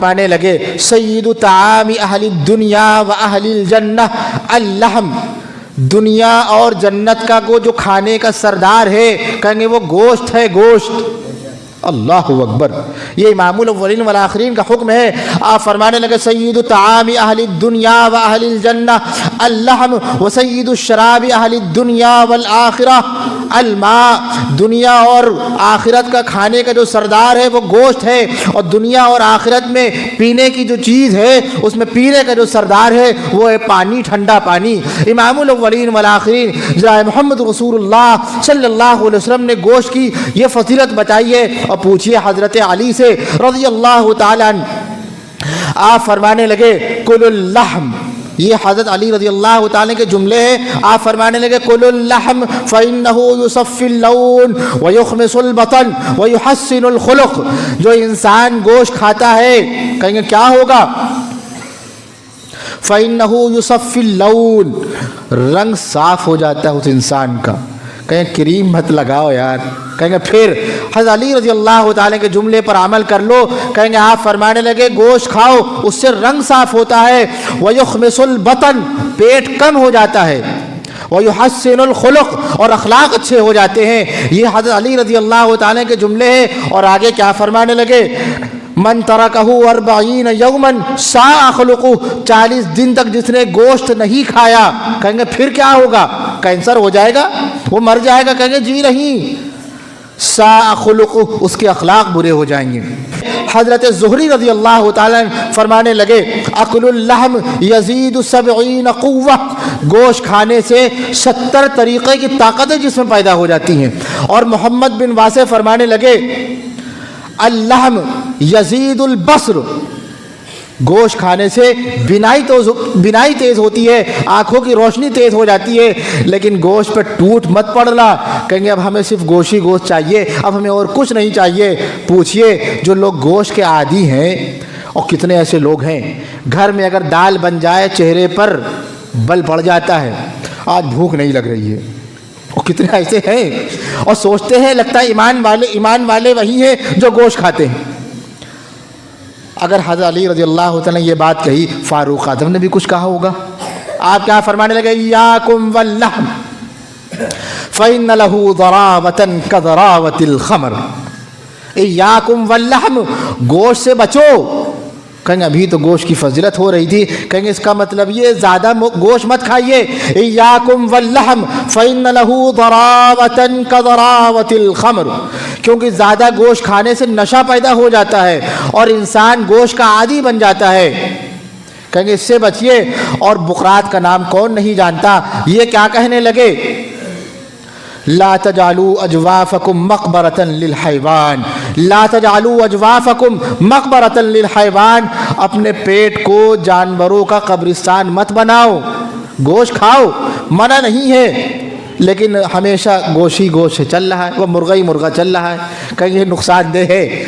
پانے لگے سید طعام اہل الدنیا و اہل الجنہ اللحم، دنیا اور جنت کا وہ جو کھانے کا سردار ہے، کہیں گے وہ گوشت ہے، گوشت۔ اللہ اکبر، یہ امام الاولین والآخرین کا حکم ہے۔ آپ فرمانے لگے سید طعام اہل الدنیا و اہل الجنہ اللحم و سید الشراب اہل الدنیا والآخرہ الماء، دنیا اور آخرت کا کھانے کا جو سردار ہے وہ گوشت ہے، اور دنیا اور آخرت میں پینے کی جو چیز ہے اس میں پینے کا جو سردار ہے وہ ہے پانی، ٹھنڈا پانی۔ امام الاولین والآخرین جناب محمد رسول اللہ صلی اللہ علیہ وسلم نے گوشت کی یہ فضیلت بتائی ہے، اور پوچھئے حضرت علی سے رضی اللہ تعالیٰ عنہ، آپ فرمانے لگے کل اللحم، یہ حضرت علی رضی اللہ تعالیٰ کے جملے ہیں۔ آپ فرمانے لگے کل اللحم فإنه يصفي اللون ويخمص البطن ويحسن الخلق، جو انسان گوشت کھاتا ہے کہیں گے کیا ہوگا؟ فإنه يصفي اللون، رنگ صاف ہو جاتا ہے اس انسان کا۔ کہیں کریم مت لگاؤ یار، کہیں گے پھر حضرت علی رضی اللہ تعالیٰ کے جملے پر عمل کر لو، کہیں گے آپ فرمانے لگے گوشت کھاؤ اس سے رنگ صاف ہوتا ہے، وَيُخْمِصُ الْبَطَن، پیٹ کم ہو جاتا ہے، وَيُحَسِّنُ الْخُلُقِ، اور اخلاق اچھے ہو جاتے ہیں۔ یہ حضرت علی رضی اللہ تعالیٰ کے جملے ہیں۔ اور آگے کیا فرمانے لگے؟ من ترکہ 40 یوما ساء خلقہ، 40 دن تک جس نے گوشت نہیں کھایا، کہیں گے پھر کیا ہوگا؟ کینسر ہو جائے گا، وہ مر جائے گا، کہیں گے جی نہیں، ساء خلقہ، اس کے اخلاق برے ہو جائیں گے۔ حضرت زہری رضی اللہ تعالیٰ فرمانے لگے اکل اللحم یزید 70 قوہ، گوشت کھانے سے 70 طریقے کی طاقتیں جس میں پیدا ہو جاتی ہیں۔ اور محمد بن واسع فرمانے لگے اللحم یزید البصر، گوشت کھانے سے بینائی تیز ہوتی ہے، آنکھوں کی روشنی تیز ہو جاتی ہے، لیکن گوشت پہ ٹوٹ مت پڑنا، کہیں گے اب ہمیں صرف گوشت چاہیے، اب ہمیں اور کچھ نہیں چاہیے۔ پوچھئے جو لوگ گوشت کے عادی ہیں، اور کتنے ایسے لوگ ہیں گھر میں اگر دال بن جائے چہرے پر بل پڑ جاتا ہے، آج بھوک نہیں لگ رہی ہے، اور کتنے ایسے ہیں، اور سوچتے ہیں لگتا ہے ایمان والے وہی ہیں جو گوشت کھاتے ہیں۔ اگر حضرت علی رضی اللہ تعالیٰ نے یہ بات کہی، فاروق اعظم نے بھی کچھ کہا ہوگا۔ آپ کیا فرمانے لگے ایاکم واللحم فإن له ضراوة كضراوة الخمر، ایاکم واللحم، گوشت سے بچو۔ کہیں گے ابھی تو گوشت کی فضیلت ہو رہی تھی، کہیں گے اس کا مطلب یہ زیادہ گوشت مت کھائیے۔ ایاکم واللحم فإن له ضراوة كضراوة الخمر، کیونکہ زیادہ گوشت کھانے سے نشہ پیدا ہو جاتا ہے اور انسان گوشت کا عادی بن جاتا ہے، کہیں گے اس سے بچیے۔ اور بقرات کا نام کون نہیں جانتا، یہ کیا کہنے لگے؟ لا تجعلوا اجوافکم مقبرۃ للحیوان، لا تجعلوا اجوافکم مقبرۃ للحیوان، اپنے پیٹ کو جانوروں کا قبرستان مت بناؤ۔ گوشت کھاؤ، منع نہیں ہے، لیکن ہمیشہ گوشت چل رہا ہے، وہ مرغا ہی مرغا چل رہا ہے، کہیں یہ نقصان دہ ہے۔